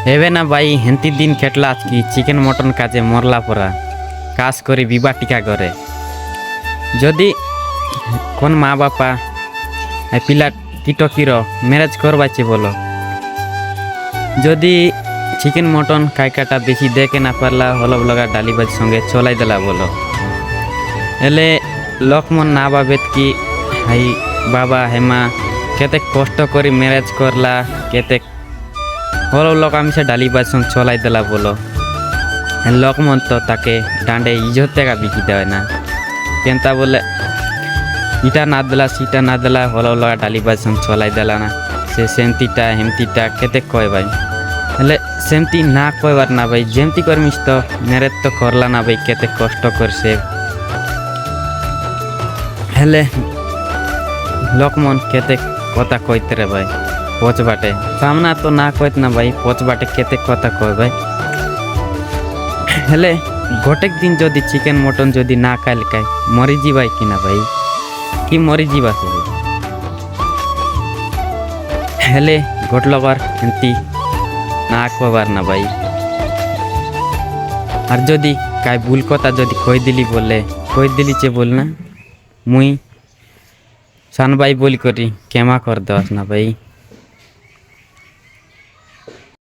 হেবে না ভাই হেন্তি দিন খেটলা আজকি চিকেন মটন কাজে মরলা পরা কাজ করে বিবাহ টিকা করে যদি কোন মা বাপা পিলা কিটকির ম্যারেজ করবাইছে বলো যদি চিকেন মটন কাইকাটা বেশি দেখে না পারলা হলব লগা ডালিবাজ সঙ্গে চলাই দেলা বলো এলে লক্ষ্মণ না ভাবে কি হাই বাবা হেমা কেতে কষ্ট করে ম্যারেজ করলা কেতে হলব লোক আমি সে ডালিবাজ সঙ্গে চলাই দেলা বলো লক্ষ্মণ তো তাকে ডান্ডে ইজত টাকা বিকি দেয় না কেনতা বলে ইটা না দেলা সিটা না দেলা হলব লগা ডালিবাজ সঙ্গে চলাই দেলা না সে সেমতিটা হেমতিটা কেতে কয় ভাই ହେଲେ ସେମିତି ନା କହିବାର ନା ଭାଇ ଯେମିତି କରିମିସ୍ ତ ମ୍ୟାରେଜ୍ ତ କରଲା ନା ଭାଇ କେତେ କଷ୍ଟ କରିছে ହେଲେ ଲୋକମନ କେତେ କଥା କହିତରେ ଭାଇ ପଛ ବାଟେ ସାମନା ତ ନା କହିତ ନା ଭାଇ ପଛ ବାଟେ କେତେ କଥା କହ ଭାଇ ହେଲେ ଗୋଟେ ଦିନ ଯଦି ଚିକେନ ମଟନ ଯଦି ନା ଖାଇଲେ କାଇ ମରିଯିବା କି ନା ଭାଇ କି ମରିଯିବା ସବୁ ହେଲେ ଗୋଟେ ଲବାର ଏମିତି না কবার না ভাই আর যদি কাই ভুল কথা যদি কই দিলি চে বল না মুই সান ভাই বলি করি ক্ষমা কর দস না ভাই।